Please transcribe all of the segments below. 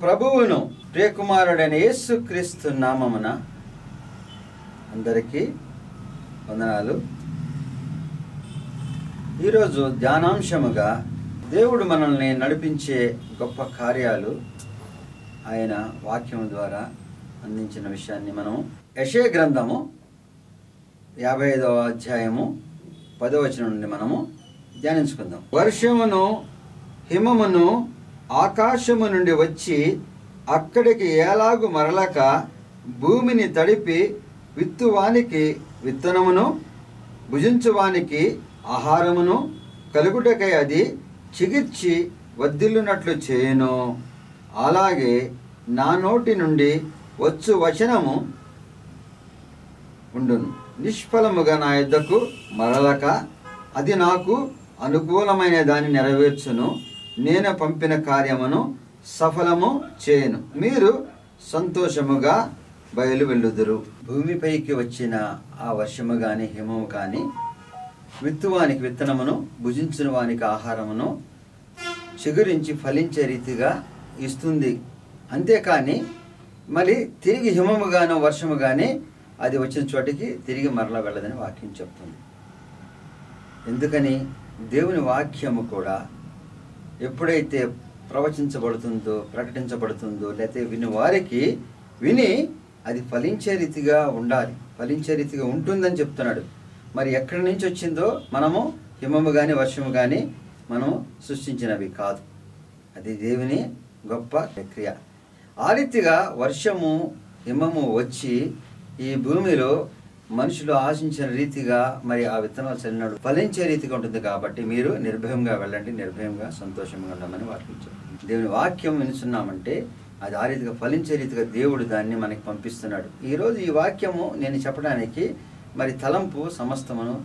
ప్రభువును ప్రియకుమారుడైన యేసుక్రీస్తు నామమున అందరికీ వందనాలు. ఈరోజు ధ్యానాంశముగా దేవుడు మనల్ని నడిపించే గొప్ప కార్యాలు ఆయన వాక్యం ద్వారా అందించిన విషయాన్ని మనం యెషయా గ్రంథము 55వ అధ్యాయము 10వ వచనం నుండి మనము ధ్యానించుకుందాం. వర్షమును హిమమును ఆకాశము నుండి వచ్చి అక్కడికి ఏలాగు మరలక భూమిని తడిపి విత్తువానికి విత్తనమును భుజించువానికి ఆహారమును కలుగుటకై అది చిగిర్చి వర్ధిల్లునట్లు చేయును. అలాగే నా నోటి నుండి వచ్చు వచనము ఉండును. నిష్ఫలముగా నా యొద్దకు మరలక అది నాకు అనుకూలమైన దాన్ని నెరవేర్చును. నేను పంపిన కార్యమును సఫలము చేయను. మీరు సంతోషముగా బయలు వెళ్ళుదురు. భూమిపైకి వచ్చిన ఆ వర్షము కానీ హిమము కానీ విత్తువానికి విత్తనమును భుజించిన వానికి ఆహారమును చిగురించి ఫలించే రీతిగా ఇస్తుంది. అంతేకాని మళ్ళీ తిరిగి హిమము గానో వర్షము కానీ అది వచ్చిన చోటికి తిరిగి మరలా వెళ్ళదని వాక్యం చెప్తుంది. ఎందుకని? దేవుని వాక్యము కూడా ఎప్పుడైతే ప్రవచించబడుతుందో ప్రకటించబడుతుందో లేకపోతే విని వారికి విని అది ఫలించే రీతిగా ఉండాలి, ఫలించే రీతిగా ఉంటుందని చెప్తున్నాడు. మరి ఎక్కడి నుంచి వచ్చిందో మనము హిమము కానీ వర్షము కానీ మనము సృష్టించినవి కాదు, అది దేవుని గొప్ప ప్రక్రియ. ఆ రీతిగా వర్షము హిమము వచ్చి ఈ భూమిలో మనుషులు ఆశించిన రీతిగా మరి ఆ విత్తనాలు చల్లినాడు ఫలించే రీతిగా ఉంటుంది. కాబట్టి మీరు నిర్భయంగా వెళ్ళండి, నిర్భయంగా సంతోషంగా ఉండమని వాక్యం చెప్తుంది. దేవుని వాక్యం వినుచున్నామంటే అది ఆ రీతిగా ఫలించే రీతిగా దేవుడు దాన్ని మనకి పంపిస్తున్నాడు. ఈరోజు ఈ వాక్యము నేను చెప్పడానికి మరి తలంపు సమస్తమును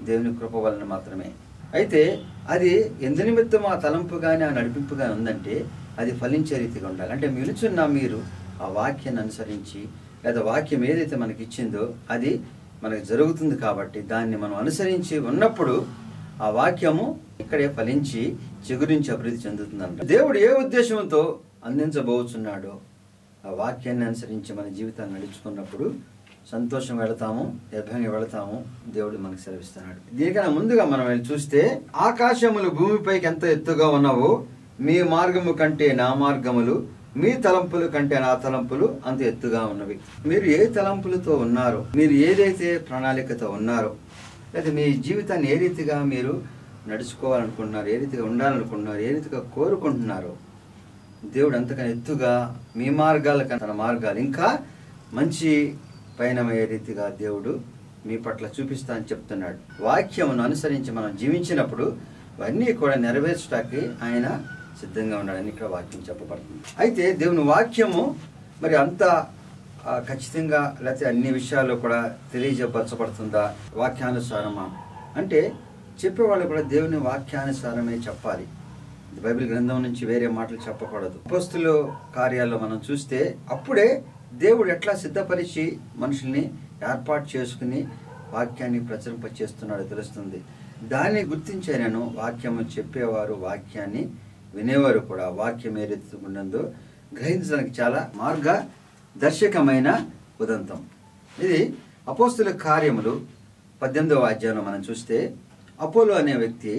దేవుని కృప వలన మాత్రమే. అయితే అది ఎందు నిమిత్తం ఆ తలంపు కానీ ఆ నడిపింపు కానీ ఉందంటే అది ఫలించే రీతిగా ఉండాలి. అంటే వినుచున్న మీరు ఆ వాక్యాన్ని అనుసరించి లేదా వాక్యం ఏదైతే మనకి ఇచ్చిందో అది మనకి జరుగుతుంది. కాబట్టి దాన్ని మనం అనుసరించి ఉన్నప్పుడు ఆ వాక్యము ఇక్కడే ఫలించి చిగురించి అభివృద్ధి చెందుతుందంట. దేవుడు ఏ ఉద్దేశంతో అందించబోతున్నాడో ఆ వాక్యాన్ని అనుసరించి మన జీవితాన్ని నడుచుకున్నప్పుడు సంతోషం వెళతాము, నిర్భయంగా వెళతాము. దేవుడు మనకు సెలవిస్తున్నాడు. దీనికన్నా ముందుగా మనం చూస్తే ఆకాశములు భూమిపైకి ఎంత ఎత్తుగా ఉన్నావో మీ మార్గము కంటే నా మార్గములు, మీ తలంపులు కంటే నా తలంపులు అంత ఎత్తుగా ఉన్నవి. మీరు ఏ తలంపులతో ఉన్నారో, మీరు ఏదైతే ప్రణాళికతో ఉన్నారో, లేదా మీ జీవితాన్ని ఏ రీతిగా మీరు నడుచుకోవాలనుకుంటున్నారు, ఏ రీతిగా ఉండాలనుకుంటున్నారు, ఏ రీతిగా కోరుకుంటున్నారో దేవుడు అంతకన్నా ఎత్తుగా మీ మార్గాల కన్నా తన మార్గాలు ఇంకా మంచి పయనమయ్యే రీతిగా దేవుడు మీ పట్ల చూపిస్తా అని చెప్తున్నాడు. వాక్యమును అనుసరించి మనం జీవించినప్పుడు అవన్నీ కూడా నెరవేర్చడానికి ఆయన సిద్ధంగా ఉన్నాడని ఇక్కడ వాక్యం చెప్పబడుతుంది. అయితే దేవుని వాక్యము మరి అంత ఖచ్చితంగా లేకపోతే అన్ని విషయాల్లో కూడా తెలియజేపరచబడుతుందా వాక్యానుసారమా అంటే చెప్పేవాళ్ళు కూడా దేవుని వాక్యానుసారమే చెప్పాలి. బైబిల్ గ్రంథం నుంచి వేరే మాటలు చెప్పకూడదు. అపోస్తుల కార్యాల్లో మనం చూస్తే అప్పుడే దేవుడు ఎట్లా సిద్ధపరిచి మనుషుల్ని ఏర్పాటు చేసుకుని వాక్యాన్ని ప్రచురింపచేస్తున్నాడో తెలుస్తుంది. దాన్ని గుర్తించే నేను వాక్యము చెప్పేవారు వాక్యాన్ని వినేవారు కూడా వాక్యం ఏ రీతి ఉన్నదో గ్రహించడానికి చాలా మార్గదర్శకమైన ఉదంతం ఇది. అపోస్తుల కార్యములు 18వ అధ్యాయంలో మనం చూస్తే అపోలో అనే వ్యక్తి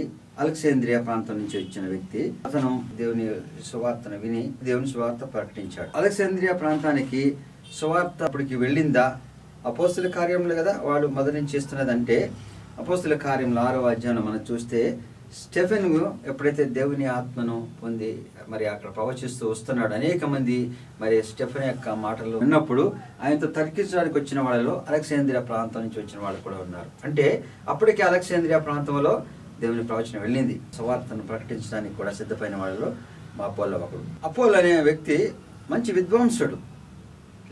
అలెగ్జాంద్రియా ప్రాంతం నుంచి వచ్చిన వ్యక్తి. అతను దేవుని సువార్తను విని దేవుని సువార్త ప్రకటించాడు. అలెగ్జాంద్రియా ప్రాంతానికి సువార్త అప్పటికి వెళ్ళిందా? అపోస్తుల కార్యములు కదా వాడు మొదటి నుంచి చేస్తున్నదంటే అపోస్తుల కార్యములు 6వ అధ్యాయంలో మనం చూస్తే స్టెఫెన్ ఎప్పుడైతే దేవుని ఆత్మను పొంది మరి అక్కడ ప్రవచిస్తూ వస్తున్నాడు, అనేక మంది మరి స్టెఫెన్ యొక్క మాటలు విన్నప్పుడు ఆయనతో తర్కించడానికి వచ్చిన వాళ్ళలో అలెగ్జాంద్రియా ప్రాంతం నుంచి వచ్చిన వాళ్ళు కూడా ఉన్నారు. అంటే అప్పటికే అలెగ్జాంద్రియా ప్రాంతంలో దేవుని ప్రవచనం వెళ్ళింది. సువార్తను ప్రకటించడానికి కూడా సిద్ధమైన వాళ్ళలో మా అపోలో ఒకడు. అపోలో అనే వ్యక్తి మంచి విద్వాంసుడు,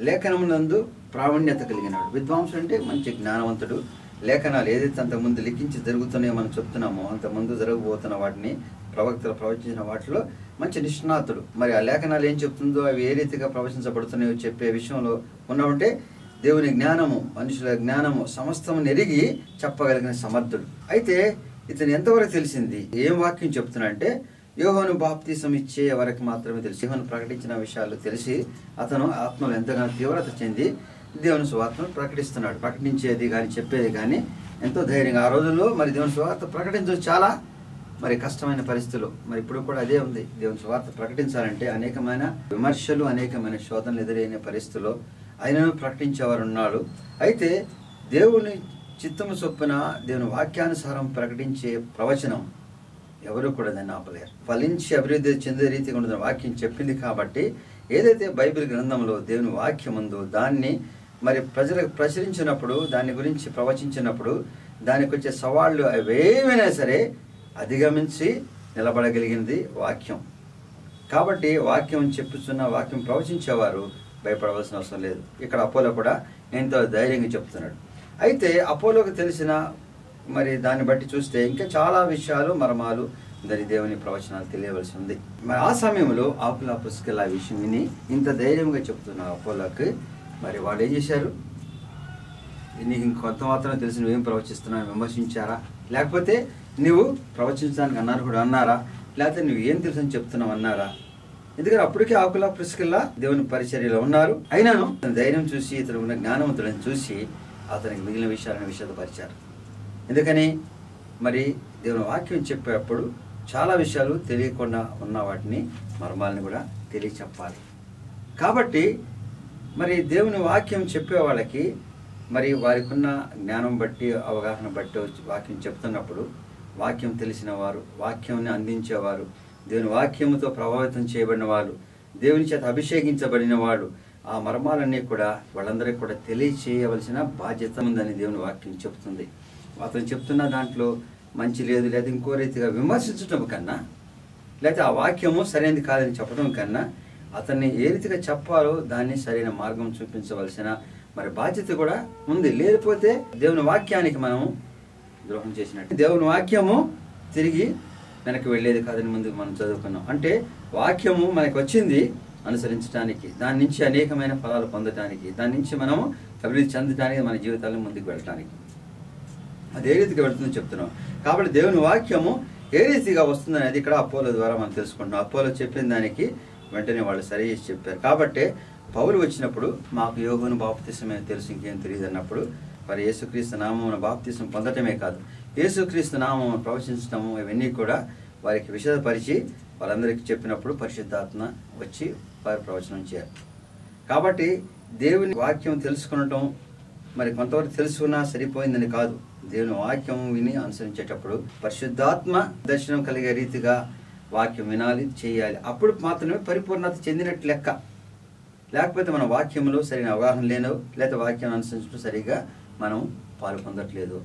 లేఖనమునందు ప్రావీణ్యత కలిగినాడు. విద్వాంసుడు అంటే మంచి జ్ఞానవంతుడు. లేఖనాలు ఏదైతే అంతకుముందు లిఖించి జరుగుతున్నాయో మనం చెప్తున్నామో అంతకుముందు జరగబోతున్న వాటిని ప్రవక్తలు ప్రవచించిన వాటిలో మంచి నిష్ణాతుడు. మరి ఆ లేఖనాలు ఏం చెప్తుందో అవి ఏ రీతిగా ప్రవచించబడుతున్నాయో చెప్పే విషయంలో ఉన్నామంటే దేవుని జ్ఞానము మనుషుల జ్ఞానము సమస్తము ఎరిగి చెప్పగలిగిన సమర్థుడు. అయితే ఇతను ఎంతవరకు తెలిసింది ఏం వాక్యం చెప్తున్నా అంటే యోహాను బాప్తిసం ఇచ్చే వరకు మాత్రమే తెలుసు. యోహాను ప్రకటించిన విషయాలు తెలిసి అతను ఆత్మలో ఎంతగానో తీవ్రత చెంది దేవుని సువార్తను ప్రకటిస్తున్నాడు. ప్రకటించేది కానీ చెప్పేది కానీ ఎంతో ధైర్యంగా. ఆ రోజుల్లో మరి దేవుని సువార్త ప్రకటించడం చాలా మరి కష్టమైన పరిస్థితులు. మరి ఇప్పుడు కూడా అదే ఉంది. దేవుని సువార్త ప్రకటించాలంటే అనేకమైన విమర్శలు, అనేకమైన శోధనలు ఎదురైన పరిస్థితుల్లో ఆయనను ప్రకటించేవారు ఉన్నాడు. అయితే దేవుని చిత్తము చొప్పున దేవుని వాక్యానుసారం ప్రకటించే ప్రవచనం ఎవరు కూడా దాన్ని ఆపలేరు. ఫలించి అభివృద్ధి చెందే రీతిగా ఉండదు వాక్యం చెప్పింది. కాబట్టి ఏదైతే బైబిల్ గ్రంథంలో దేవుని వాక్యం ఉందో దాన్ని మరి ప్రజలకు ప్రచురించినప్పుడు, దాని గురించి ప్రవచించినప్పుడు దానికి వచ్చే సవాళ్ళు అవేమైనా సరే అధిగమించి నిలబడగలిగినది వాక్యం. కాబట్టి వాక్యం చెప్పుతున్న, వాక్యం ప్రవచించేవారు భయపడవలసిన అవసరం లేదు. ఇక్కడ అపోలో కూడా ఎంతో ధైర్యంగా చెప్తున్నాడు. అయితే అపోలోకి తెలిసిన మరి దాన్ని బట్టి చూస్తే ఇంకా చాలా విషయాలు, మర్మాలు దాని దేవుని ప్రవచనాలు తెలియవలసి ఉంది. మరి ఆ సమయంలో ఆకుల పుస్కిల విషయం విని ఇంత ధైర్యంగా చెప్తున్న అపోలోకి మరి వాళ్ళు ఏం చేశారు? నీకు ఇంకొంత మాత్రం తెలిసి నువ్వేం ప్రవచిస్తున్నావు విమర్శించారా? లేకపోతే నువ్వు ప్రవచించడానికి అన్నారు కూడా అన్నారా? లేకపోతే నువ్వు ఏం తెలుసు అని చెప్తున్నావు అన్నారా? ఎందుకంటే అప్పటికే ఆకుల పుస్కిల దేవుని పరిచర్యలో ఉన్నారు. అయినాను తన ధైర్యం చూసి, ఇతను ఉన్న జ్ఞానవంతులను చూసి అతనికి మిగిలిన విషయాలను విషదపరిచారు. ఎందుకని? మరి దేవుని వాక్యం చెప్పేటప్పుడు చాలా విషయాలు తెలియకుండా ఉన్న వాటిని, మర్మాలని కూడా తెలియచెప్పాలి. కాబట్టి మరి దేవుని వాక్యం చెప్పే వాళ్ళకి మరి వారికి ఉన్న జ్ఞానం బట్టి, అవగాహన బట్టి వాక్యం చెప్తున్నప్పుడు వాక్యం తెలిసిన వారు, వాక్యాన్ని అందించేవారు, దేవుని వాక్యముతో ప్రభావితం చేయబడిన వాళ్ళు, దేవుని చేత అభిషేకించబడిన వాళ్ళు, ఆ మర్మాలన్నీ కూడా వాళ్ళందరికీ కూడా తెలియచేయవలసిన బాధ్యత ఉందని దేవుని వాక్యం చెప్తుంది. అతను చెప్తున్న దాంట్లో మంచి లేదు, లేదా ఇంకో రీతిగా విమర్శించడం కన్నా, లేకపోతే ఆ వాక్యము సరైనది కాదని చెప్పడం కన్నా అతన్ని ఏ రీతిగా చెప్పాలో దాన్ని సరైన మార్గం చూపించవలసిన మరి బాధ్యత కూడా ఉంది. లేకపోతే దేవుని వాక్యానికి మనము ద్రోహం చేసినట్టు. దేవుని వాక్యము తిరిగి వెనక్కి వెళ్ళేది కాదని ముందుకు మనం చదువుకున్నాం. అంటే వాక్యము మనకు వచ్చింది అనుసరించడానికి, దాని నుంచి అనేకమైన ఫలాలు పొందడానికి, దాని నుంచి మనము అభివృద్ధి చెందడానికి, మన జీవితాలను ముందుకు వెళ్ళటానికి అది ఏ రీతిగా వెళుతుందో చెప్తున్నాం. కాబట్టి దేవుని వాక్యము ఏ రీతిగా వస్తుందనేది ఇక్కడ అపోలో ద్వారా మనం తెలుసుకుంటున్నాం. అపోలో చెప్పిన దానికి వెంటనే వాళ్ళు సరి చేసి చెప్పారు. కాబట్టి పౌలు వచ్చినప్పుడు మాకు యోహాను బాప్తిసమే తెలుసు, ఇంకేం తెలియదు అన్నప్పుడు మరి యేసుక్రీస్తు నామమున బాప్తిసం పొందటమే కాదు, యేసుక్రీస్తు నామమును ప్రవచించడము ఇవన్నీ కూడా వారికి విషదపరిచి వాళ్ళందరికీ చెప్పినప్పుడు పరిశుద్ధాత్మ వచ్చి వారి ప్రవచనం చేయాలి. కాబట్టి దేవుని వాక్యం తెలుసుకునటం మరి కొంతవరకు తెలుసుకున్నా సరిపోయిందని కాదు. దేవుని వాక్యం విని అనుసరించేటప్పుడు పరిశుద్ధాత్మ దర్శనం కలిగే రీతిగా వాక్యం వినాలి, చేయాలి. అప్పుడు మాత్రమే పరిపూర్ణత చెందినట్టు లెక్క. లేకపోతే మన వాక్యంలో సరైన అవగాహన లేనో, లేదా వాక్యం అనుసరించడం సరిగా మనం పాలు పొందట్లేదు.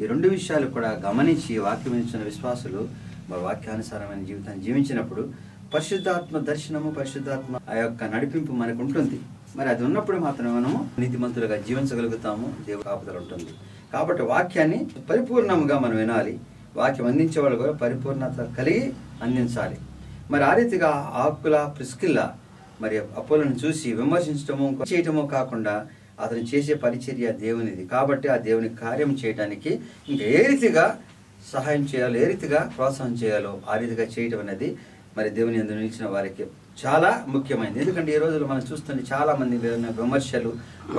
ఈ రెండు విషయాలు కూడా గమనించి వాక్యం ఇచ్చిన విశ్వాసులు మరి వాక్యానుసారమైన జీవితాన్ని జీవించినప్పుడు పరిశుద్ధాత్మ దర్శనము, పరిశుద్ధాత్మ ఆ యొక్క నడిపింపు మనకు ఉంటుంది. మరి అది ఉన్నప్పుడు మాత్రమే మనము నీతిమంతులుగా జీవించగలుగుతాము, దేవుని కాపుదల ఉంటుంది. కాబట్టి వాక్యాన్ని పరిపూర్ణంగా మనం వినాలి. వాక్యం అందించే వాళ్ళు కూడా పరిపూర్ణత కలిగి అందించాలి. మరి ఆ రీతిగా ఆకుల ప్రిస్కిల్లా మరి అపోలను చూసి విమర్శించటము చేయటము కాకుండా అతను చేసే పరిచర్య దేవునిది. కాబట్టి ఆ దేవుని కార్యం చేయడానికి ఇంకా ఏ రీతిగా సహాయం చేయాలో, ఏ రీతిగా ప్రోత్సాహం చేయాలో ఆ రీతిగా చేయటం అనేది మరి దేవుని యందు నిలిచిన వారికి చాలా ముఖ్యమైనది. ఎందుకంటే ఈ రోజుల్లో మనం చూస్తున్న చాలా మంది విమర్శలు,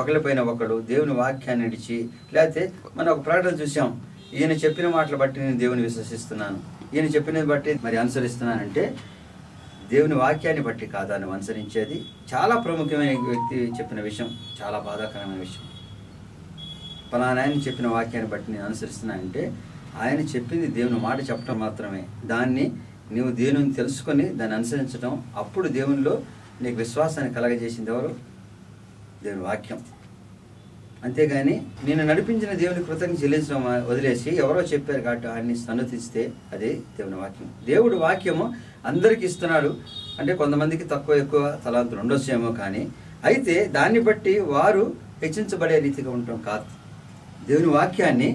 ఒకరిపైన ఒకడు దేవుని వాక్యాన్ని నడిచి, లేకపోతే మనం ఒక ప్రకటన చూసాం, ఈయన చెప్పిన మాటలు బట్టి నేను దేవుని విశ్వసిస్తున్నాను, ఈయన చెప్పినది బట్టి మరి అనుసరిస్తున్నానంటే దేవుని వాక్యాన్ని బట్టి కాదా నువ్వు అనుసరించేది? చాలా ప్రముఖమైన వ్యక్తి చెప్పిన విషయం, చాలా బాధాకరమైన విషయం. పలానా ఆయన చెప్పిన వాక్యాన్ని బట్టి నేను అనుసరిస్తున్నానంటే ఆయన చెప్పింది దేవుని మాట చెప్పడం మాత్రమే. దాన్ని నువ్వు దేవుని తెలుసుకొని దాన్ని అనుసరించడం, అప్పుడు దేవునిలో నీకు విశ్వాసాన్ని కలగజేసింది ఎవరు? దేవుని వాక్యం. అంతేగాని నేను నడిపించిన దేవుని కృతజ్ఞత చెల్లించడం వదిలేసి ఎవరో చెప్పారు కాబట్టి ఆయన్ని సన్నతిస్తే అదే దేవుని వాక్యం. దేవుడు వాక్యము అందరికి ఇస్తున్నాడు. అంటే కొంతమందికి తక్కువ ఎక్కువ తలాంతులు ఉండొచ్చేమో, కానీ అయితే దాన్ని బట్టి వారు హెచ్చించబడే రీతిగా ఉండటం కాదు. దేవుని వాక్యాన్ని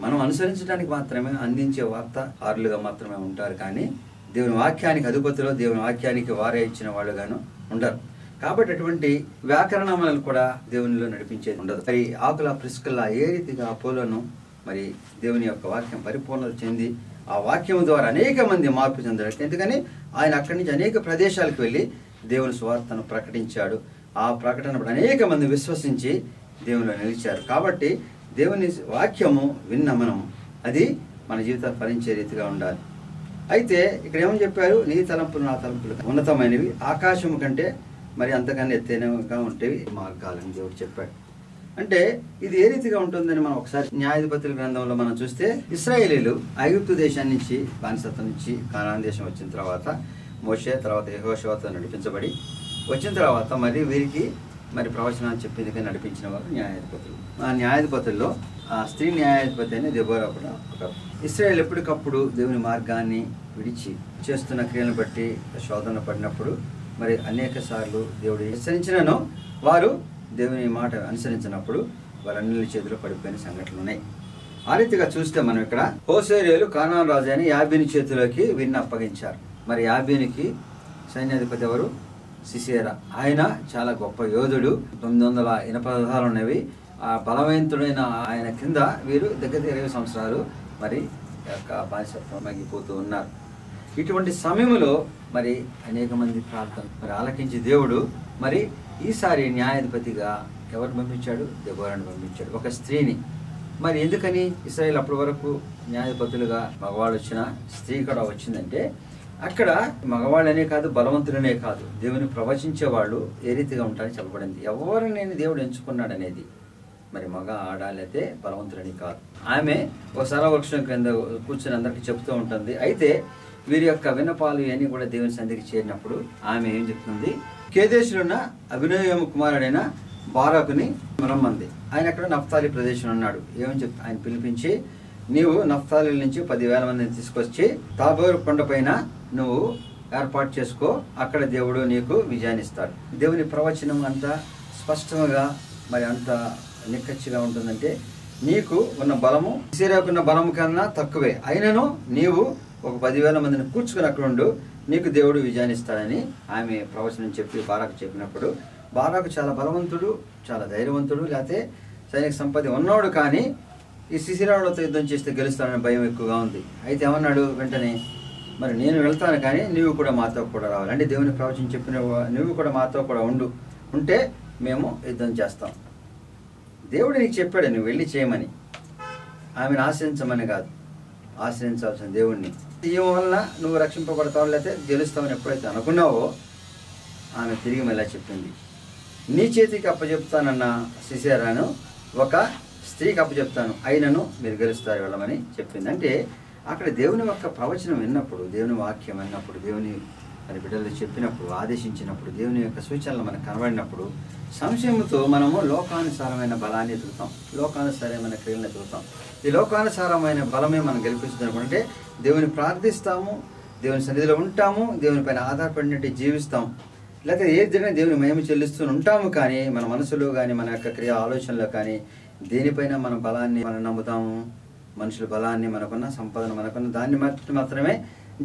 మనం అనుసరించడానికి మాత్రమే అందించే వార్తాహారులుగా మాత్రమే ఉంటారు, కానీ దేవుని వాక్యానికి అధిపతిలో, దేవుని వాక్యానికి వారే ఇచ్చిన వాళ్ళుగాను ఉండరు. కాబట్టి అటువంటి వ్యాకరణములను కూడా దేవునిలో నడిపించేది ఉండదు. మరి ఆకుల ప్రిస్కిల్లా ఏ రీతిగా అపోలోను మరి దేవుని యొక్క వాక్యం పరిపూర్ణత చెంది ఆ వాక్యం ద్వారా అనేక మంది మార్పు చెందాడు. ఎందుకని ఆయన అక్కడి నుంచి అనేక ప్రదేశాలకు వెళ్ళి దేవుని సువార్తను ప్రకటించాడు. ఆ ప్రకటన అనేక మంది విశ్వసించి దేవునిలో నిలిచారు. కాబట్టి దేవుని వాక్యము విన్న మనం అది మన జీవితాలు ఫలించే రీతిగా ఉండాలి. అయితే ఇక్కడ ఏమని చెప్పారు? నీ తలంపులు నా తలంపులు ఉన్నతమైనవి, ఆకాశము కంటే మరి అంతకన్నా ఎత్తైనవిగా ఉంటేవి మార్గాలని దేవుడు చెప్పాడు. అంటే ఇది ఏ రీతిగా ఉంటుందని మనం ఒకసారి న్యాయాధిపతుల గ్రంథంలో మనం చూస్తే, ఇశ్రాయేలీలు ఐగుప్తు దేశాన్ని నుంచి బానిసత్వం నుంచి కానాను దేశం వచ్చిన తర్వాత మోషే తర్వాత యెహోషువతో నడిపించబడి వచ్చిన తర్వాత మరి వీరికి మరి ప్రవచనాలు చెప్పేందుకు నడిపించిన వారు న్యాయాధిపతులు. ఆ న్యాయాధిపతుల్లో ఆ స్త్రీ న్యాయాధిపతి అనే దెబోరా కూడా ఒక. ఇశ్రాయేల్ ఎప్పటికప్పుడు దేవుని మార్గాన్ని విడిచి చేస్తున్న క్రియలను బట్టి శోధన పడినప్పుడు మరి అనేక సార్లు దేవుడు హెచ్చరించినను వారు దేవుని మాట అనుసరించినప్పుడు వారన్నిటి చేతిలో పడిపోయిన సంఘటనలు ఉన్నాయి. ఆ రీతిగా చూస్తే మనం ఇక్కడ హోసేరీయులు కానాను రాజు అని యాబీని చేతిలోకి వీరిని అప్పగించారు. మరి యాబీనికి సైన్యాధిపతి ఎవరు? సిసేరా. ఆయన చాలా గొప్ప యోధుడు. 900 ఇనప రథాలు ఉన్నవి. ఆ బలవంతుడైన ఆయన కింద వీరు దగ్గర 20 సంవత్సరాలు మరి యొక్క బానిసత్వం మగ్గిపోతూ ఉన్నారు. ఇటువంటి సమయంలో మరి అనేక మంది ప్రార్థన మరి ఆలకించి దేవుడు మరి ఈసారి న్యాయాధిపతిగా ఎవరు పంపించాడు? దెబోరాను పంపించాడు, ఒక స్త్రీని. మరి ఎందుకని ఇశ్రాయేల్ అప్పటి వరకు న్యాయాధిపతులుగా మగవాళ్ళు వచ్చిన స్త్రీ కూడా వచ్చిందంటే, అక్కడ మగవాళ్ళనే కాదు బలవంతులనే కాదు దేవుని ప్రవచించే వాళ్ళు ఏ రీతిగా ఉంటారని చెప్పబడింది. ఎవరిని దేవుడు ఎంచుకున్నాడు అనేది మరి మగ ఆడాలైతే బలవంతులని కాదు. ఆమె ఒక సరవృక్షం కింద కూర్చొని అందరికీ చెప్తూ ఉంటుంది. అయితే వీరి యొక్క విన్నపాలు ఇవన్నీ కూడా దేవుని సన్నిధికి చేరినప్పుడు ఆమె ఏం చెప్తుంది? కేదేశులో ఉన్న అభినయము కుమారుడైన బారాకుని రమ్మంది. ఆయన అక్కడ నఫ్తాలి ప్రదేశంలో ఉన్నాడు. ఏమని చెప్తా? ఆయన పిలిపించి, నీవు నఫ్తాలి నుంచి 10,000 మందిని తీసుకొచ్చి తాబోరు కొండపైన నువ్వు ఏర్పాటు చేసుకో, అక్కడ దేవుడు నీకు విజయాన్ని ఇస్తాడు. దేవుని ప్రవచనం అంత స్పష్టంగా మరి అంత నిక్కచ్చిగా ఉంటుందంటే, నీకు ఉన్న బలము సిరాకున్న బలము కన్నా తక్కువే, అయినను నీవు ఒక 10,000 మందిని కూర్చుకుని అక్కడ ఉండు, నీకు దేవుడు విజయాన్ని ఇస్తాడని ఆమె ప్రవచనం చెప్పి బారాకు చెప్పినప్పుడు, బారాకు చాలా బలవంతుడు, చాలా ధైర్యవంతుడు, లేకపోతే సైనిక సంపద ఉన్నవాడు. కానీ ఈ సిసిరావులతో యుద్ధం చేస్తే గెలుస్తాడని భయం ఎక్కువగా ఉంది. అయితే ఏమన్నాడు వెంటనే? మరి నేను వెళ్తాను, కానీ నీవు కూడా మాతో కూడా రావాలి. అంటే దేవుని ప్రవచనం చెప్పిన నువ్వు కూడా మాతో కూడా ఉంటే మేము యుద్ధం చేస్తాం. దేవుడు నీకు చెప్పాడు నువ్వు వెళ్ళి చేయమని, ఆమెను ఆశ్రయించమని కాదు, ఆశ్రయించాల్సిన దేవుణ్ణి. దీని వలన నువ్వు రక్షింపబడతావు లేకపోతే గెలుస్తావని ఎప్పుడైతే అనుకున్నావో ఆమె తిరిగి మళ్ళీ చెప్పింది, నీ చేతికి అప్పచెప్తానన్న సిసేరాను ఒక స్త్రీకి అప్పచెప్తాను, అయినను మీరు గెలుస్తారు వెళ్ళమని చెప్పింది. అంటే అక్కడ దేవుని యొక్క ప్రవచనం విన్నప్పుడు, దేవుని వాక్యం విన్నప్పుడు, దేవుని మరి బిడ్డలు చెప్పినప్పుడు, ఆదేశించినప్పుడు, దేవుని యొక్క సూచనలు మనకు కనబడినప్పుడు సంశయంతో మనము లోకానుసారమైన బలాన్ని ఎదుగుతాం, లోకానుసారమైన క్రియలను ఎదుగుతాం. ఈ లోకానుసారమైన బలమే మనం గెలిపిస్తుందనుకుంటే దేవుని ప్రార్థిస్తాము, దేవుని సన్నిధిలో ఉంటాము, దేవుని పైన ఆధారపడినట్టు జీవిస్తాం, లేకపోతే ఏ జరిగినా దేవుని మహిమ చెల్లిస్తూ ఉంటాము. కానీ మన మనసులో కానీ మన యొక్క క్రియ ఆలోచనలో కానీ దేనిపైన మన బలాన్ని మనం నమ్ముతాము? మనుషుల బలాన్ని, మనకున్న సంపదను, మనకున్న దాన్ని మాత్రమే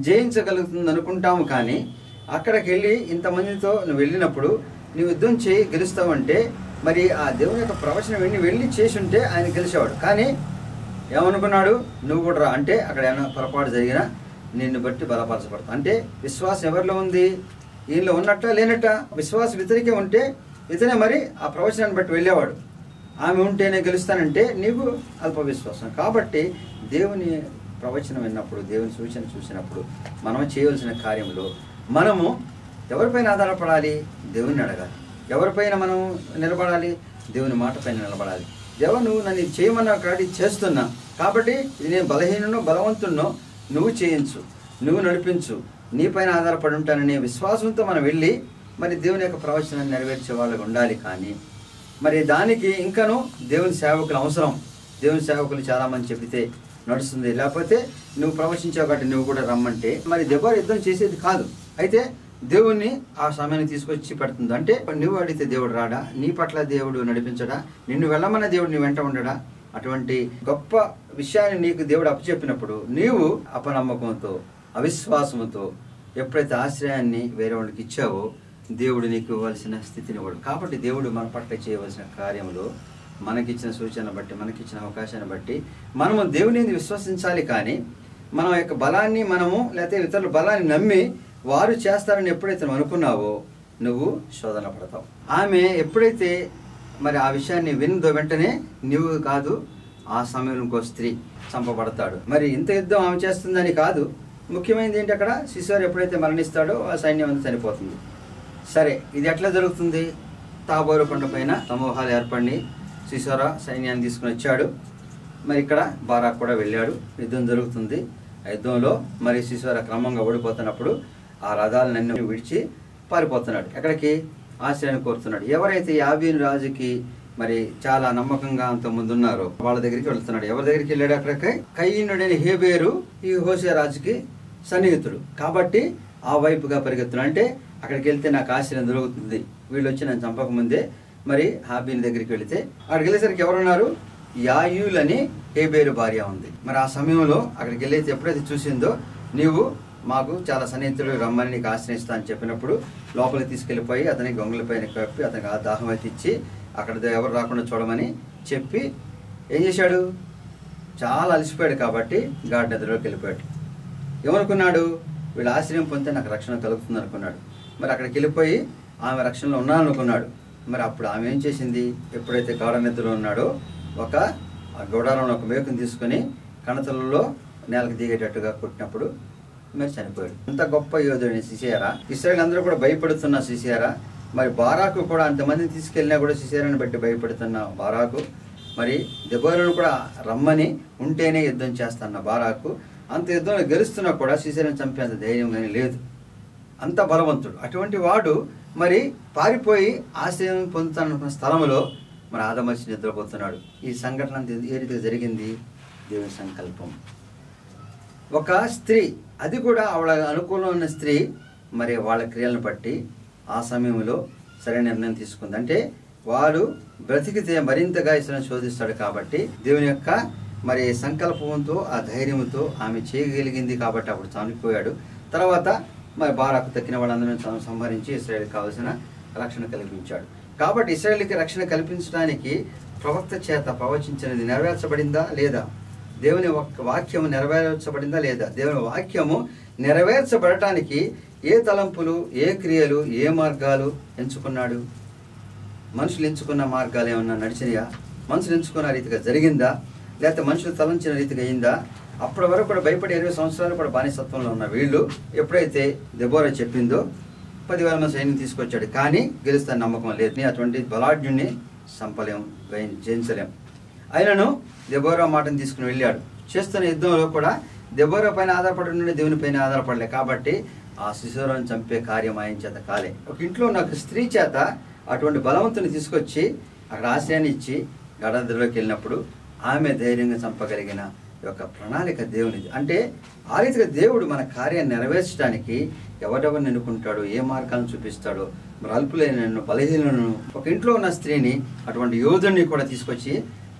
జయించగలుగుతుంది అనుకుంటాము. కానీ అక్కడికి వెళ్ళి ఇంతమందితో నువ్వు వెళ్ళినప్పుడు నువ్వు యుద్ధం చేయి గెలుస్తావంటే మరి ఆ దేవుని యొక్క ప్రవచనం వెళ్ళి చేసి ఉంటే ఆయన గెలిచేవాడు. కానీ ఏమనుకున్నాడు? నువ్వు కూడా రా అంటే అక్కడ ఏమైనా పొరపాటు జరిగినా నిన్ను బట్టి బలపరచబడతావు. అంటే విశ్వాసం ఎవరిలో ఉంది? ఈయనలో ఉన్నట్ట లేనట్ట? విశ్వాసం ఇతనికే ఉంటే ఇతనే మరి ఆ ప్రవచనాన్ని బట్టి వెళ్ళేవాడు. ఆమె ఉంటేనే గెలుస్తానంటే నీకు అల్ప విశ్వాసం. కాబట్టి దేవుని ప్రవచనం విన్నప్పుడు, దేవుని సూచన చూసినప్పుడు మనం చేయవలసిన కార్యంలో మనము ఎవరిపైన ఆధారపడాలి? దేవుని అడగాలి. ఎవరిపైన మనం నిలబడాలి? దేవుని మాట పైన నిలబడాలి. దేవా, నువ్వు నన్ను చేయమన్నా కాడి చేస్తున్నా, కాబట్టి ఇది నేను బలహీనో బలవంతున్నో నువ్వు చేయించు, నువ్వు నడిపించు, నీ పైన ఆధారపడి ఉంటాననే విశ్వాసంతో మనం వెళ్ళి మరి దేవుని యొక్క ప్రవచనాన్ని నెరవేర్చే వాళ్ళకి ఉండాలి. కానీ మరి దానికి ఇంకనూ దేవుని సేవకులు అవసరం. దేవుని సేవకులు చాలామంది చెబితే నడుస్తుంది, లేకపోతే నువ్వు ప్రవచించావు కాబట్టి నువ్వు కూడా రమ్మంటే మరి దెబ్బలు యుద్ధం చేసేది కాదు. అయితే దేవుణ్ణి ఆ సమయాన్ని తీసుకొచ్చి పెడుతుంది. అంటే నువ్వు అడిగితే దేవుడు రాడా? నీ పట్ల దేవుడు నడిపించడా? నిన్ను వెళ్ళమన్న దేవుడు నీ వెంట ఉండడా? అటువంటి గొప్ప విషయాన్ని నీకు దేవుడు అప్పచెప్పినప్పుడు నీవు అపనమ్మకంతో, అవిశ్వాసంతో ఎప్పుడైతే ఆశ్రయాన్ని వేరే వాళ్ళకి ఇచ్చావో దేవుడు నీకు ఇవ్వాల్సిన స్థితిని ఇవ్వడు. కాబట్టి దేవుడు మన పట్ల చేయవలసిన కార్యంలో మనకిచ్చిన సూచన బట్టి, మనకిచ్చిన అవకాశాన్ని బట్టి మనము దేవుని విశ్వసించాలి. కానీ మన యొక్క బలాన్ని మనము లేకపోతే ఇతరుల బలాన్ని నమ్మి వారు చేస్తారని ఎప్పుడైతే నువ్వు అనుకున్నావో నువ్వు శోధన పడతావు. ఆమె ఎప్పుడైతే మరి ఆ విషయాన్ని విందో వెంటనే నువ్వు కాదు, ఆ సమయంలో ఇంకో స్త్రీ చంపబడతాడు. మరి ఇంత యుద్ధం ఆమె చేస్తుందని కాదు, ముఖ్యమైనది ఏంటి, అక్కడ సిసోరా ఎప్పుడైతే మరణిస్తాడో ఆ సైన్యం అంతా చనిపోతుంది. సరే, ఇది ఎట్లా జరుగుతుంది? తాబోరు కొండ పైన సమూహాలు ఏర్పడి సిసోరా సైన్యాన్ని తీసుకుని వచ్చాడు. మరి ఇక్కడ బారాక్ కూడా వెళ్ళాడు. యుద్ధం జరుగుతుంది. ఆ యుద్ధంలో మరి సిసోరా క్రమంగా ఓడిపోతున్నప్పుడు ఆ రథాలన్నీ విడిచి పారిపోతున్నాడు. ఎక్కడికి? ఆశ్రయాన్ని కోరుతున్నాడు. ఎవరైతే యాబీను రాజుకి మరి చాలా నమ్మకంగా అంత ముందు ఉన్నారో వాళ్ళ దగ్గరికి వెళ్తున్నాడు. ఎవరి దగ్గరికి వెళ్ళాడు? అక్కడికి కయీనుడైన హేబేరు ఈ హోషే రాజుకి సన్నిహితుడు కాబట్టి ఆ వైపుగా పరిగెత్తున్నాడు. అంటే అక్కడికి వెళ్తే నాకు ఆశ్రయం దొరుకుతుంది, వీళ్ళు వచ్చి నన్ను చంపకముందే మరి హాబీని దగ్గరికి వెళితే అక్కడికి వెళ్ళేసరికి ఎవరున్నారు? యాయూల్ అని హేబేరు భార్య ఉంది. మరి ఆ సమయంలో అక్కడికి వెళ్ళేసి ఎప్పుడైతే చూసిందో, నీవు మాకు చాలా సన్నిహితుడు, రమ్మని నీకు ఆశ్రయిస్తా అని చెప్పినప్పుడు లోపలికి తీసుకెళ్ళిపోయి అతని గొంగళపైన కప్పి అతనికి ఆ దాహం అయితే ఇచ్చి అక్కడ ఎవరు రాకుండా చూడమని చెప్పి ఏం చేశాడు? చాలా అలసిపోయాడు కాబట్టి గాఢ నిద్రలోకి వెళ్ళిపోయాడు. ఏమనుకున్నాడు? వీళ్ళ ఆశ్రయం పొందితే నాకు రక్షణ కలుగుతుంది అనుకున్నాడు. మరి అక్కడికి వెళ్ళిపోయి ఆమె రక్షణలో ఉన్నాననుకున్నాడు. మరి అప్పుడు ఆమె ఏం చేసింది? ఎప్పుడైతే గాఢ నిద్రలో ఉన్నాడో ఒక గోడారంలో ఒక మేకుని తీసుకొని కణతలలో నేలకు దిగేటట్టుగా కొట్టినప్పుడు మరి చనిపోయాడు. అంత గొప్ప యోధుడిని సిసెరా. ఇశ్రాయేలు అందరూ కూడా భయపడుతున్న సిసెరా. మరి బారాకు కూడా అంతమందిని తీసుకెళ్ళినా కూడా సిసెరాని బట్టి భయపడుతున్న బారాకు, మరి దెబోరాను కూడా రమ్మని ఉంటేనే యుద్ధం చేస్తున్న బారాకు అంత యుద్ధంలో గెలుస్తున్నా కూడా సిసెరాని చంపేంత ధైర్యం కానీ లేదు. అంత బలవంతుడు. అటువంటి వాడు మరి పారిపోయి ఆశ్రయం పొందుతున్న స్థలంలో మరి ఆదమర్చి నిద్రపోతున్నాడు. ఈ సంఘటన ఏ రీతిగా జరిగింది? దేవుని సంకల్పం. ఒక స్త్రీ, అది కూడా ఆవిడ అనుకూలం ఉన్న స్త్రీ, మరి వాళ్ళ క్రియలను బట్టి ఆ సమయంలో సరైన నిర్ణయం తీసుకుంది. అంటే వాడు బ్రతికితే మరింతగా ఇతరులను శోధిస్తాడు కాబట్టి దేవుని యొక్క మరి సంకల్పంతో ఆ ధైర్యంతో ఆమె చేయగలిగింది కాబట్టి అప్పుడు చనిపోయాడు. తర్వాత మరి బారాకు తక్కిన వాళ్ళందరినీ సంహరించి ఇశ్రాయేలుకి కావలసిన రక్షణ కల్పించాడు. కాబట్టి ఇశ్రాయేలుకి రక్షణ కల్పించడానికి ప్రవక్త చేత ప్రవచించినది నెరవేర్చబడిందా లేదా? దేవుని వాక్యము నెరవేర్చబడిందా లేదా? దేవుని వాక్యము నెరవేర్చబడటానికి ఏ తలంపులు, ఏ క్రియలు, ఏ మార్గాలు ఎంచుకున్నాడు? మనుషులు ఎంచుకున్న మార్గాలు ఏమన్నా నడిచినాయా? మనుషులు ఎంచుకున్న రీతిగా జరిగిందా? లేకపోతే మనుషులు తలంచిన రీతిగా అయిందా? అప్పటి వరకు కూడా భయపడి 20 సంవత్సరాలు కూడా బానిసత్వంలో ఉన్న వీళ్ళు ఎప్పుడైతే దెబోరా చెప్పిందో 10,000 మంది సైన్యం తీసుకొచ్చాడు, కానీ గెలుస్తాను నమ్మకం లేదు. అటువంటి బలాఢ్యుణ్ణి చంపలేం, జయించలేం. అయినను దెబోరా మాటను తీసుకుని వెళ్ళాడు. చేస్తున్న యుద్ధంలో కూడా దెబోరా పైన ఆధారపడి ఉండే, దేవుని పైన ఆధారపడలే. కాబట్టి ఆ సిసోరాను చంపే కార్యం ఆయన చేత కాలే. ఒక ఇంట్లో ఉన్న ఒక స్త్రీ చేత అటువంటి బలవంతుని తీసుకొచ్చి అక్కడ ఆశ్రయాన్ని ఇచ్చి గడదలోకి వెళ్ళినప్పుడు ఆమె ధైర్యంగా చంపగలిగిన యొక్క ప్రణాళిక దేవునిది. అంటే ఆ రీతిగా దేవుడు మన కార్యాన్ని నెరవేర్చడానికి ఎవరెవరిని ఎన్నుకుంటాడో, ఏ మార్గాలను చూపిస్తాడో, మరి అల్పులైన బలహీనను ఒక ఇంట్లో ఉన్న స్త్రీని అటువంటి యోధుడిని కూడా తీసుకొచ్చి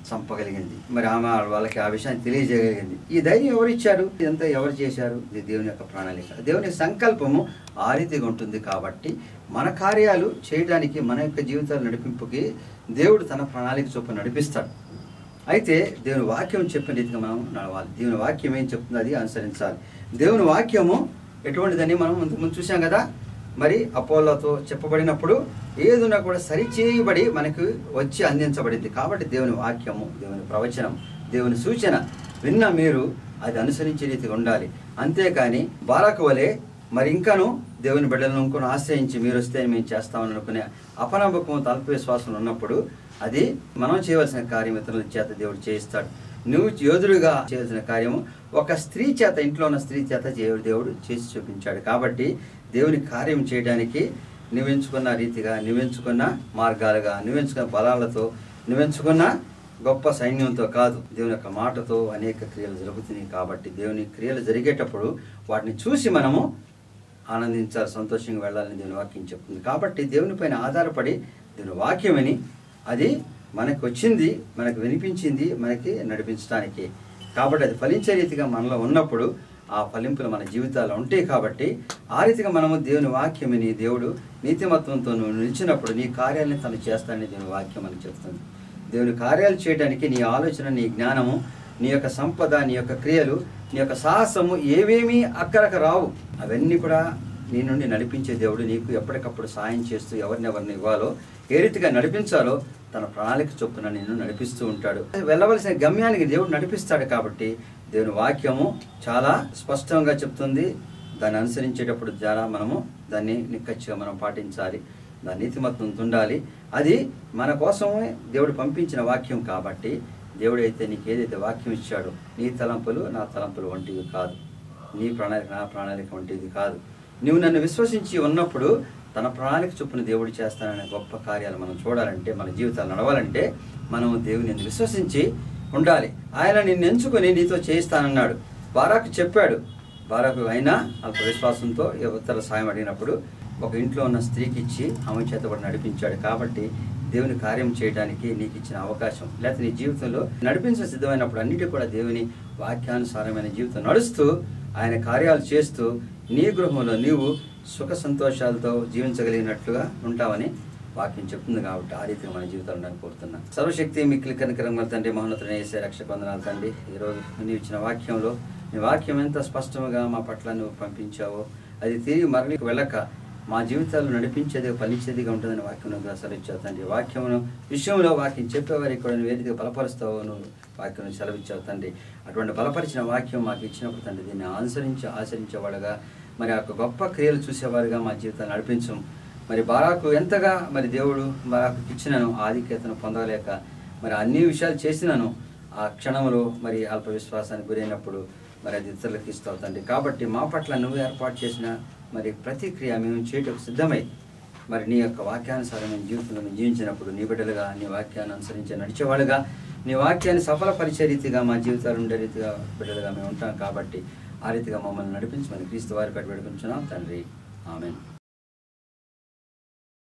చంపగలిగింది. మరి ఆమె వాళ్ళకి ఆ విషయాన్ని తెలియజేయగలిగింది. ఈ ధైర్యం ఎవరు ఇచ్చారు? ఇదంతా ఎవరు చేశారు? ఇది దేవుని యొక్క ప్రణాళిక, దేవుని సంకల్పము ఆ రీతిగా ఉంటుంది. కాబట్టి మన కార్యాలు చేయడానికి, మన యొక్క జీవితాల నడిపింపుకి దేవుడు తన ప్రణాళిక చొప్పున నడిపిస్తాడు. అయితే దేవుని వాక్యం చెప్పిన రీతిగా మనం నడవాలి. దేవుని వాక్యం ఏం చెప్తుందో అది అనుసరించాలి. దేవుని వాక్యము ఎటువంటిదని మనం ముందు చూసాం కదా. మరి అపోలోతో చెప్పబడినప్పుడు ఏదున్నా కూడా సరిచేయబడి మనకు వచ్చి అందించబడింది. కాబట్టి దేవుని వాక్యము, దేవుని ప్రవచనం, దేవుని సూచన విన్న మీరు అది అనుసరించే రీతిగా ఉండాలి. అంతేకాని బారాకు వలె మరి ఇంకాను దేవుని బిడ్డలను ఇంకొన్ని ఆశ్రయించి మీరు వస్తే మేము చేస్తామని అనుకునే అపనమ్మకం, తల్పు విశ్వాసం ఉన్నప్పుడు అది మనం చేయవలసిన కార్యం ఇతరుల చేత దేవుడు చేయిస్తాడు. నువ్వు యోధుడుగా చేయాల్సిన కార్యము ఒక స్త్రీ చేత, ఇంట్లో ఉన్న స్త్రీ చేత దేవుడు చేసి చూపించాడు. కాబట్టి దేవుని కార్యం చేయడానికి నువ్వెంచుకున్న రీతిగా, నువ్వెంచుకున్న మార్గాలుగా, నువ్వెంచుకున్న బలాలతో, నువ్వెంచుకున్న గొప్ప సైన్యంతో కాదు, దేవుని యొక్క మాటతో అనేక క్రియలు జరుగుతున్నాయి. కాబట్టి దేవుని క్రియలు జరిగేటప్పుడు వాటిని చూసి మనము ఆనందించాలి, సంతోషంగా వెళ్ళాలని దేవుని వాక్యం చెప్తుంది. కాబట్టి దేవుని పైన ఆధారపడి దేవుని వాక్యమని అది మనకు వచ్చింది, మనకు వినిపించింది, మనకి నడిపించడానికి. కాబట్టి అది ఫలించే రీతిగా మనలో ఉన్నప్పుడు ఆ ఫలింపులు మన జీవితాల్లో ఉంటాయి. కాబట్టి ఆ రీతిగా మనము దేవుని వాక్యమని, దేవుడు నీతిమత్వంతో నువ్వు నిలిచినప్పుడు నీ కార్యాలను తను చేస్తానని దేవుని వాక్యం మనకు చెప్తుంది. దేవుని కార్యాలు చేయడానికి నీ ఆలోచన, నీ జ్ఞానము, నీ యొక్క సంపద, నీ యొక్క క్రియలు, నీ యొక్క సాహసము ఏవేమీ అక్కడక రావు. అవన్నీ కూడా నీ నుండి నడిపించే దేవుడు నీకు ఎప్పటికప్పుడు సాయం చేస్తూ ఎవరిని ఇవ్వాలో, ఏ రీతిగా నడిపించాలో తన ప్రణాళిక చొప్పున నిన్ను నడిపిస్తూ ఉంటాడు. వెళ్ళవలసిన గమ్యానికి దేవుడు నడిపిస్తాడు. కాబట్టి దేవుని వాక్యము చాలా స్పష్టంగా చెప్తుంది. దాన్ని అనుసరించేటప్పుడు ద్వారా మనము దాన్ని నిక్కచ్చిగా మనం పాటించాలి. దాని నీతిమత్వం ఉండాలి. అది మన కోసమే దేవుడు పంపించిన వాక్యం. కాబట్టి దేవుడు అయితే నీకు ఏదైతే వాక్యం ఇచ్చాడో, నీ తలంపులు నా తలంపులు వంటివి కాదు, నీ ప్రణాళిక నా ప్రణాళిక వంటిది కాదు. నువ్వు నన్ను విశ్వసించి ఉన్నప్పుడు తన ప్రణాళిక చొప్పున దేవుడు చేస్తాననే గొప్ప కార్యాలు మనం చూడాలంటే, మన జీవితాలు నడవాలంటే మనం దేవుని విశ్వసించి ఉండాలి. ఆయన నిన్ను ఎంచుకొని నీతో చేయిస్తానన్నాడు. బారాకు చెప్పాడు. బారాకు అయినా అల్ప విశ్వాసంతో ఇతరుల సాయం అడిగినప్పుడు ఒక ఇంట్లో ఉన్న స్త్రీకి ఇచ్చి ఆమె చేత కూడా నడిపించాడు. కాబట్టి దేవుని కార్యం చేయడానికి నీకు ఇచ్చిన అవకాశం, లేకపోతే నీ జీవితంలో నడిపించ సిద్ధమైనప్పుడు అన్నిటి కూడా దేవుని వాక్యానుసారమైన జీవితం నడుస్తూ ఆయన కార్యాలు చేస్తూ నీ గృహంలో నీవు సుఖ సంతోషాలతో జీవించగలిగినట్లుగా ఉంటావని వాక్యం చెప్తుంది. కాబట్టి ఆ రీతిగా మన జీవితాలు ఉండాలని కోరుతున్నాను. సర్వశక్తి మిక్కిలి కనికరముల తండ్రి, మహోన్నతుడైన యేసయ్య రక్షక వందనాలు తండ్రి. ఈరోజు నీవు ఇచ్చిన వాక్యంలో నీ వాక్యం ఎంత స్పష్టంగా మా పట్ల నువ్వు పంపించావో, అది తిరిగి మరలి వెళ్ళక మా జీవితాల్లో నడిపించేది, ఫలించేదిగా ఉంటుందని వాక్యం నువ్వు సెలవిచ్చావు తండ్రి. వాక్యమును విషయంలో వాక్యం చెప్పేవారికి కూడా నువ్వు ఏదిగా బలపరుస్తావో నువ్వు వాక్యం సెలవిచ్చావు తండ్రి. అటువంటి బలపరిచిన వాక్యం మాకు ఇచ్చినప్పుడు తండ్రి దీన్ని ఆచరించేవాడుగా, మరి ఆ గొప్ప క్రియలు చూసేవారుగా మా జీవితాన్ని నడిపించం. మరి బారాకు ఎంతగా మరి దేవుడు బారాకు ఇచ్చినను ఆధిక్యతను పొందలేక మరి అన్ని విషయాలు చేసినను ఆ క్షణంలో మరి అల్ప విశ్వాసానికి గురైనప్పుడు మరి అది ఇతరులకు ఇస్తావు తండ్రి. కాబట్టి మా పట్ల నువ్వు ఏర్పాటు చేసిన మరి ప్రతిక్రియ మేము చేయటకు సిద్ధమై మరి నీ యొక్క వాక్యానుసారమైన జీవితంలో మేము జీవించినప్పుడు నీ బిడ్డలుగా నీ వాక్యాన్ని అనుసరించి నడిచేవాళ్ళుగా, నీ వాక్యాన్ని సఫలపరిచే రీతిగా మా జీవితాలు ఉండే రీతిగా బిడ్డలుగా మేము ఉంటాం. కాబట్టి ఆ రీతిగా మమ్మల్ని నడిపించమని క్రీస్తు వారి పేరు వేడుకుంటున్నాం తండ్రి. ఆమేన్.